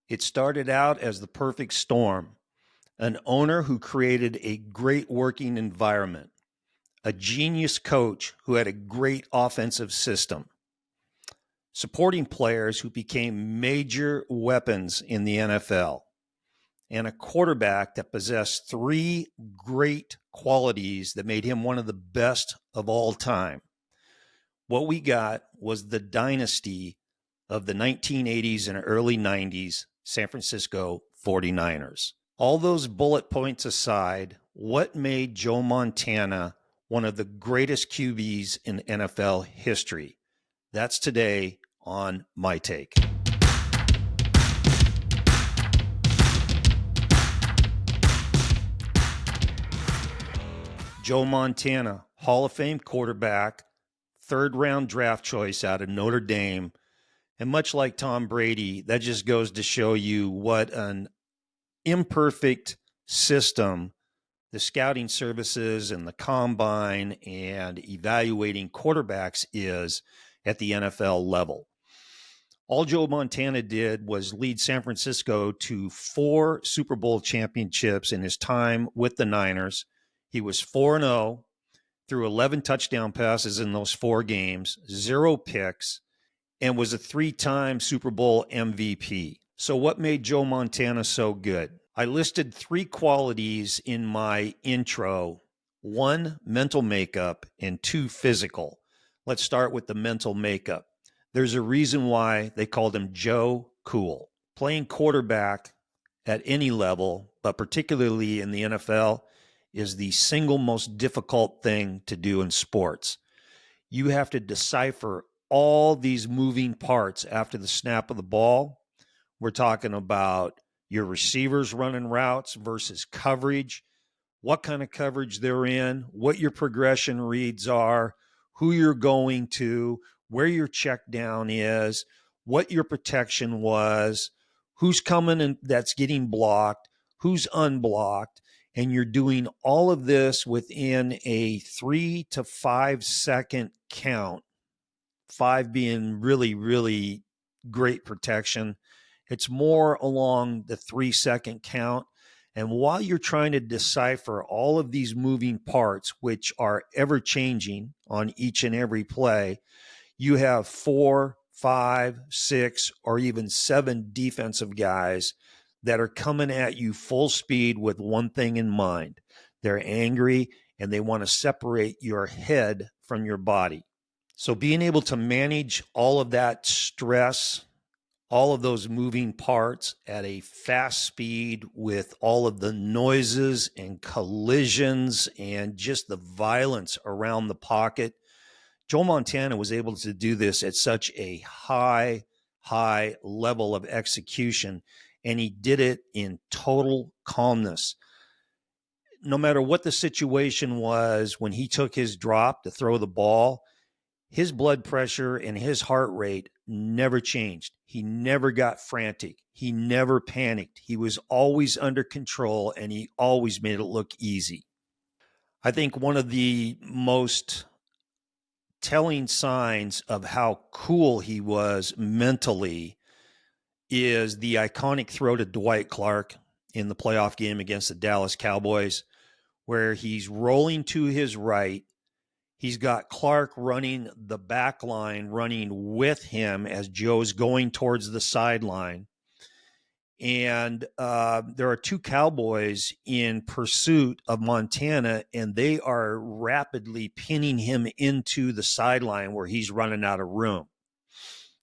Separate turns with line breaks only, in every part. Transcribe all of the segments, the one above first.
It started out as the perfect storm, an owner who created a great working environment, a genius coach who had a great offensive system, supporting players who became major weapons in the NFL, and a quarterback that possessed three great qualities that made him one of the best of all time. What we got was the dynasty of the 1980s and early 90s San Francisco 49ers. All those bullet points aside, what made Joe Montana one of the greatest QBs in NFL history? That's today on My Take. Joe Montana, Hall of Fame quarterback, third-round draft choice out of Notre Dame. And much like Tom Brady, that just goes to show you what an imperfect system the scouting services and the combine and evaluating quarterbacks is at the NFL level. All Joe Montana did was lead San Francisco to 4 Super Bowl championships in his time with the Niners. He was 4-0, threw 11 touchdown passes in those 4 games, 0 picks, and was a 3-time Super Bowl MVP. So what made Joe Montana so good? I listed 3 qualities in my intro: 1, mental makeup, and 2, physical. Let's start with the mental makeup. There's a reason why they called him Joe Cool. Playing quarterback at any level, but particularly in the NFL, is the single most difficult thing to do in sports. You have to decipher all these moving parts after the snap of the ball. We're talking about your receivers running routes versus coverage, what kind of coverage they're in, what your progression reads are, who you're going to, where your check down is, what your protection was, who's coming and that's getting blocked, who's unblocked. And you're doing all of this within a 3 to 5 second count, 5 being really, really great protection. It's more along the 3-second count. And while you're trying to decipher all of these moving parts, which are ever changing on each and every play, you have 4, 5, 6, or even 7 defensive guys that are coming at you full speed with one thing in mind. They're angry and they want to separate your head from your body. So being able to manage all of that stress, all of those moving parts at a fast speed with all of the noises and collisions and just the violence around the pocket, Joe Montana was able to do this at such a high level of execution, and he did it in total calmness. No matter what the situation was, when he took his drop to throw the ball, his blood pressure and his heart rate never changed. He never got frantic. He never panicked. He was always under control, and he always made it look easy. I think one of the most telling signs of how cool he was mentally is the iconic throw to Dwight Clark in the playoff game against the Dallas Cowboys, where he's rolling to his right. He's got Clark running the back line, running with him as Joe's going towards the sideline. And there are 2 Cowboys in pursuit of Montana, and they are rapidly pinning him into the sideline where he's running out of room.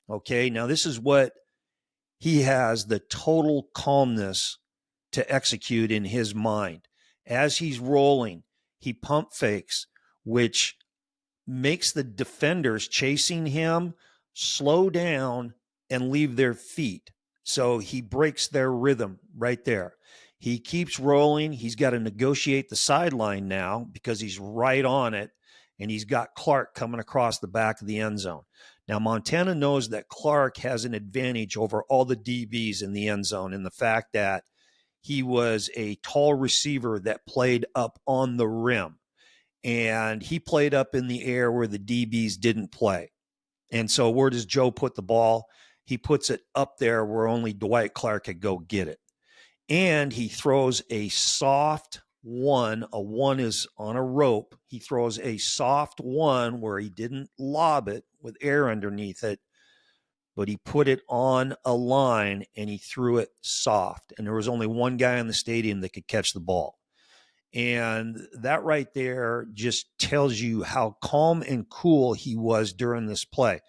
Okay, now this is what he has the total calmness to execute in his mind. As he's rolling, he pump fakes, which makes the defenders chasing him slow down and leave their feet. So he breaks their rhythm right there. He keeps rolling. He's got to negotiate the sideline now because he's right on it, and he's got Clark coming across the back of the end zone. Now, Montana knows that Clark has an advantage over all the DBs in the end zone in the fact that he was a tall receiver that played up on the rim, and he played up in the air where the DBs didn't play. And so where does Joe put the ball? he puts it up there where only Dwight Clark could go get it. And he throws a soft one. A one is on a rope. He throws a soft one where he didn't lob it with air underneath it, but he put it on a line and he threw it soft. And there was only one guy in the stadium that could catch the ball. And that right there just tells you how calm and cool he was during this play.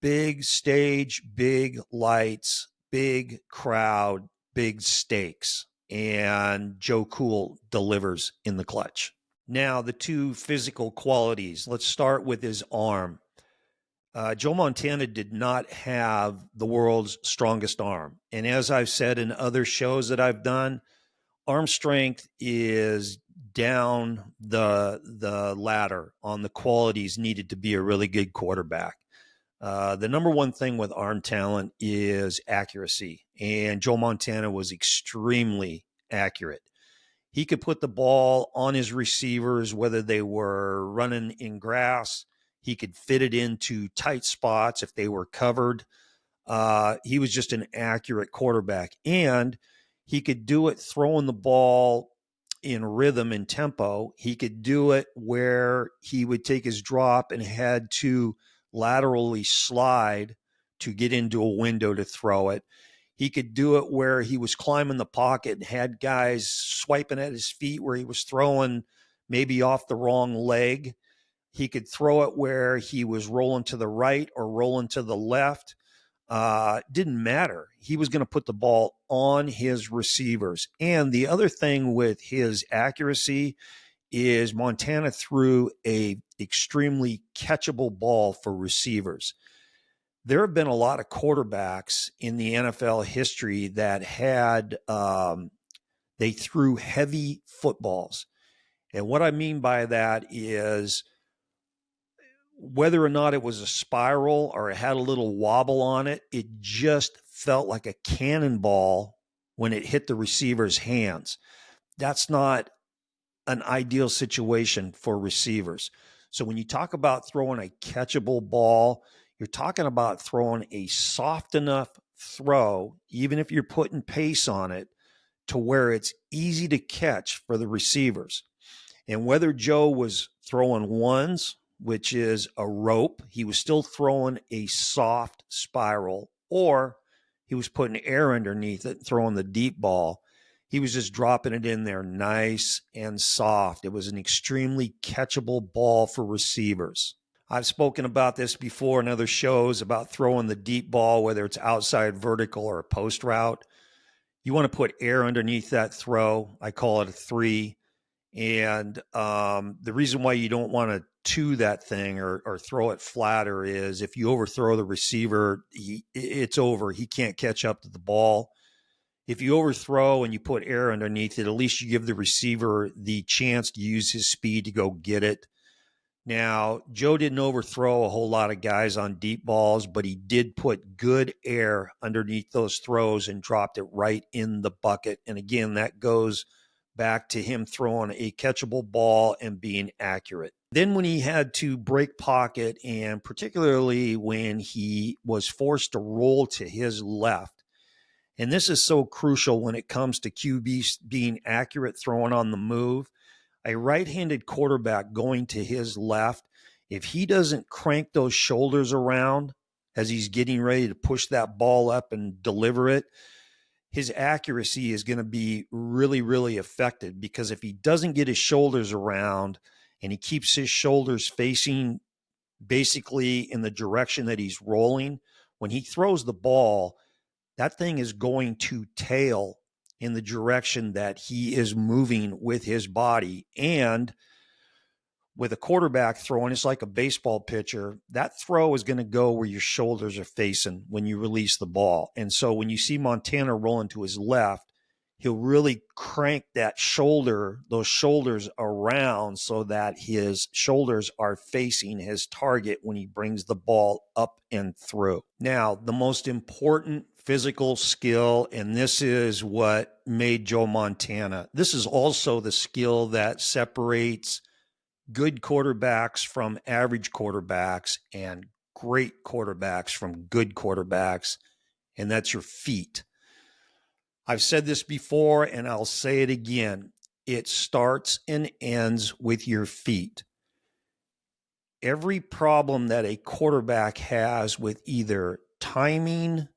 Big stage, big lights, big crowd, big stakes. And Joe Cool delivers in the clutch. Now, the two physical qualities. Let's start with his arm. Joe Montana did not have the world's strongest arm. And as I've said in other shows that I've done, arm strength is down the ladder on the qualities needed to be a really good quarterback. The number one thing with arm talent is accuracy. And Joe Montana was extremely accurate. He could put the ball on his receivers, whether they were running in grass. He could fit it into tight spots if they were covered. He was just an accurate quarterback. And he could do it throwing the ball in rhythm and tempo. He could do it where he would take his drop and had to laterally slide to get into a window to throw it. He could do it where he was climbing the pocket and had guys swiping at his feet where he was throwing maybe off the wrong leg. He could throw it where he was rolling to the right or rolling to the left. Didn't matter. He was going to put the ball on his receivers. And the other thing with his accuracy is Montana threw a extremely catchable ball for receivers. There have been a lot of quarterbacks in the NFL history that had they threw heavy footballs. And what I mean by that is whether or not it was a spiral or it had a little wobble on it, it just felt like a cannonball when it hit the receiver's hands. That's not an ideal situation for receivers. So when you talk about throwing a catchable ball, you're talking about throwing a soft enough throw, even if you're putting pace on it, to where it's easy to catch for the receivers. And whether Joe was throwing ones, which is a rope, he was still throwing a soft spiral, or he was putting air underneath it, throwing the deep ball. He was just dropping it in there nice and soft. It was an extremely catchable ball for receivers. I've spoken about this before in other shows about throwing the deep ball, whether it's outside vertical or a post route. You want to put air underneath that throw. I call it a 3. And the reason why you don't want to two that thing or throw it flatter is if you overthrow the receiver, it's over. He can't catch up to the ball. If you overthrow and you put air underneath it, at least you give the receiver the chance to use his speed to go get it. Now, Joe didn't overthrow a whole lot of guys on deep balls, but he did put good air underneath those throws and dropped it right in the bucket. And again, that goes back to him throwing a catchable ball and being accurate. Then when he had to break pocket, and particularly when he was forced to roll to his left, and this is so crucial when it comes to QBs being accurate throwing on the move, a right-handed quarterback going to his left, if he doesn't crank those shoulders around as he's getting ready to push that ball up and deliver it, his accuracy is going to be really, really affected, because if he doesn't get his shoulders around and he keeps his shoulders facing basically in the direction that he's rolling, when he throws the ball, that thing is going to tail in the direction that he is moving with his body. And with a quarterback throwing, it's like a baseball pitcher. That throw is going to go where your shoulders are facing when you release the ball. And so when you see Montana rolling to his left, he'll really crank those shoulders around so that his shoulders are facing his target when he brings the ball up and through. Now, the most important physical skill, and this is what made Joe Montana. This is also the skill that separates good quarterbacks from average quarterbacks and great quarterbacks from good quarterbacks, and that's your feet. I've said this before, and I'll say it again. It starts and ends with your feet. Every problem that a quarterback has with either timing,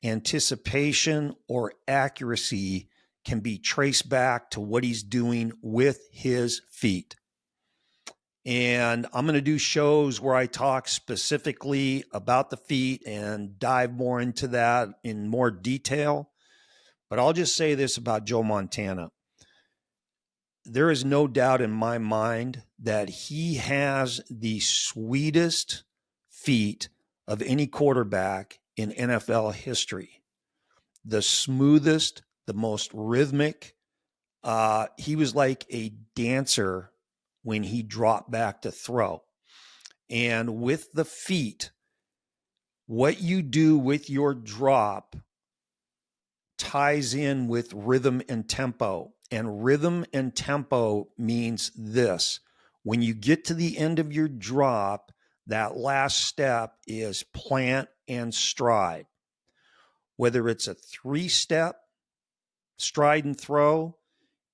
anticipation, or accuracy can be traced back to what he's doing with his feet. And I'm going to do shows where I talk specifically about the feet and dive more into that in more detail. But I'll just say this about Joe Montana. There is no doubt in my mind that he has the sweetest feet of any quarterback in NFL history. The smoothest, the most rhythmic. He was like a dancer when he dropped back to throw. And with the feet, what you do with your drop ties in with rhythm and tempo. And rhythm and tempo means this. When you get to the end of your drop, that last step is plant and stride. Whether it's a 3-step stride and throw,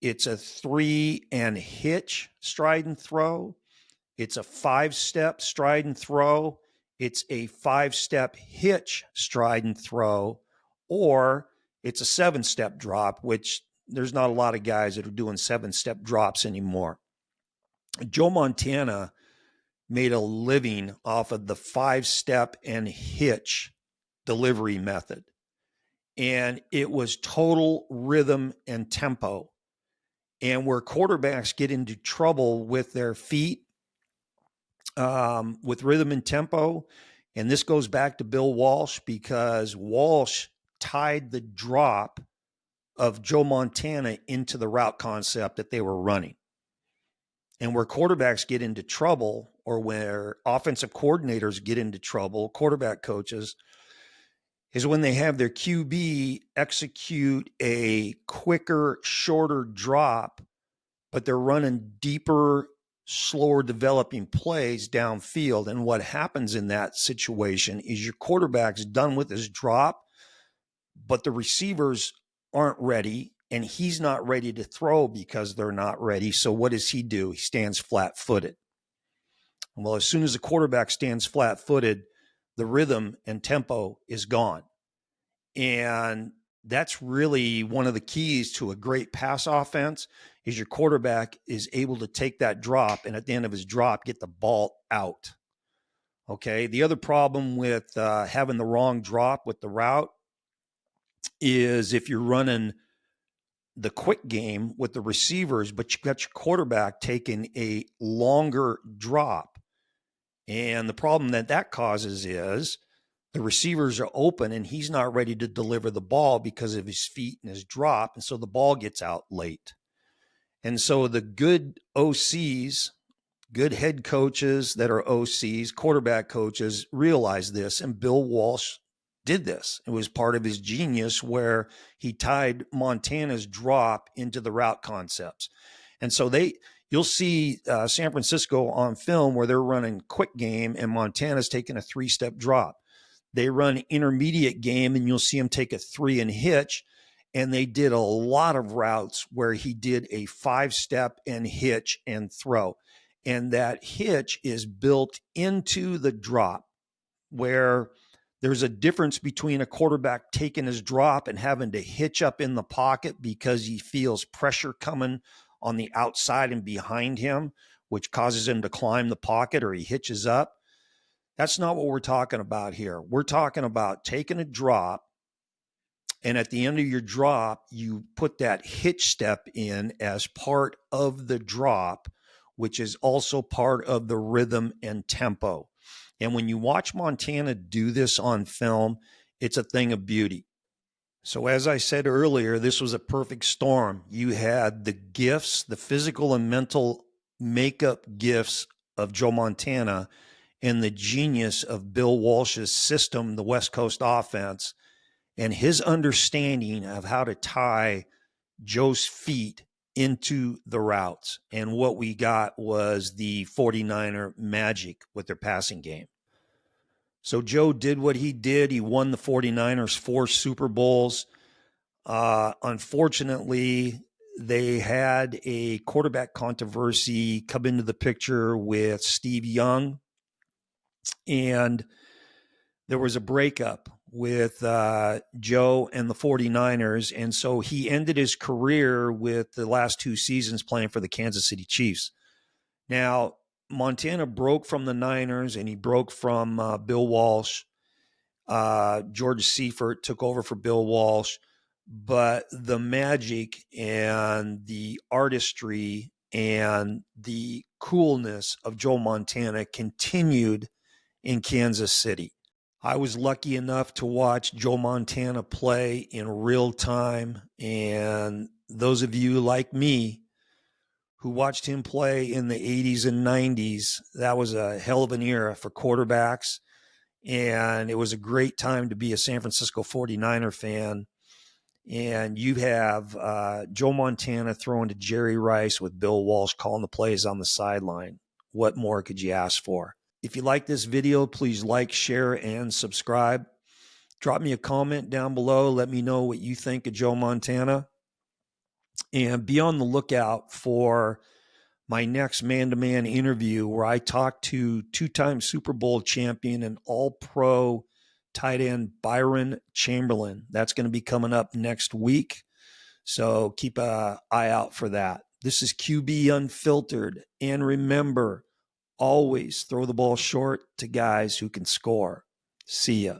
it's a 3 and hitch stride and throw, it's a 5-step stride and throw, it's a 5-step hitch stride and throw, or it's a 7-step drop, which there's not a lot of guys that are doing 7-step drops anymore. Joe Montana made a living off of the 5-step and hitch delivery method. And it was total rhythm and tempo. And where quarterbacks get into trouble with their feet, with rhythm and tempo, and this goes back to Bill Walsh, because Walsh tied the drop of Joe Montana into the route concept that they were running. And where quarterbacks get into trouble, or where offensive coordinators get into trouble, quarterback coaches, is when they have their QB execute a quicker, shorter drop, but they're running deeper, slower developing plays downfield. And what happens in that situation is your quarterback's done with his drop, but the receivers aren't ready, and he's not ready to throw because they're not ready. So what does he do? He stands flat-footed. Well, as soon as the quarterback stands flat-footed, the rhythm and tempo is gone. And that's really one of the keys to a great pass offense, is your quarterback is able to take that drop, and at the end of his drop, get the ball out. Okay. The other problem with having the wrong drop with the route is if you're running the quick game with the receivers, but you got your quarterback taking a longer drop. And the problem that causes is the receivers are open and he's not ready to deliver the ball because of his feet and his drop. And so the ball gets out late. And so the good OCs, good head coaches that are OCs, quarterback coaches, realize this. And Bill Walsh did this. It was part of his genius, where he tied Montana's drop into the route concepts. And so you'll see San Francisco on film where they're running quick game and Montana's taking a 3-step drop. They run intermediate game and you'll see him take a 3 and hitch. And they did a lot of routes where he did a 5-step and hitch and throw. And that hitch is built into the drop, where there's a difference between a quarterback taking his drop and having to hitch up in the pocket because he feels pressure coming on the outside and behind him, which causes him to climb the pocket, or he hitches up. That's not what we're talking about here. We're talking about taking a drop, and at the end of your drop, you put that hitch step in as part of the drop, which is also part of the rhythm and tempo. And when you watch Montana do this on film, it's a thing of beauty. So as I said earlier, this was a perfect storm. You had the gifts, the physical and mental makeup gifts of Joe Montana, and the genius of Bill Walsh's system, the West Coast offense, and his understanding of how to tie Joe's feet into the routes. And what we got was the 49er magic with their passing game. So Joe did what he did. He won the 49ers 4 Super Bowls. Unfortunately, they had a quarterback controversy come into the picture with Steve Young, and there was a breakup with Joe and the 49ers. And so he ended his career with the last 2 seasons playing for the Kansas City Chiefs. Now, Montana broke from the Niners and he broke from Bill Walsh. George Seifert took over for Bill Walsh. But the magic and the artistry and the coolness of Joe Montana continued in Kansas City. I was lucky enough to watch Joe Montana play in real time. And those of you like me who watched him play in the 80s and 90s, that was a hell of an era for quarterbacks. And it was a great time to be a San Francisco 49er fan. And you have Joe Montana throwing to Jerry Rice with Bill Walsh calling the plays on the sideline. What more could you ask for? If you like this video, please like, share, and subscribe. Drop me a comment down below. Let me know what you think of Joe Montana. And be on the lookout for my next man-to-man interview where I talk to 2-time Super Bowl champion and all-pro tight end Byron Chamberlain. That's going to be coming up next week. So keep an eye out for that. This is QB Unfiltered. And remember, always throw the ball short to guys who can score. See ya.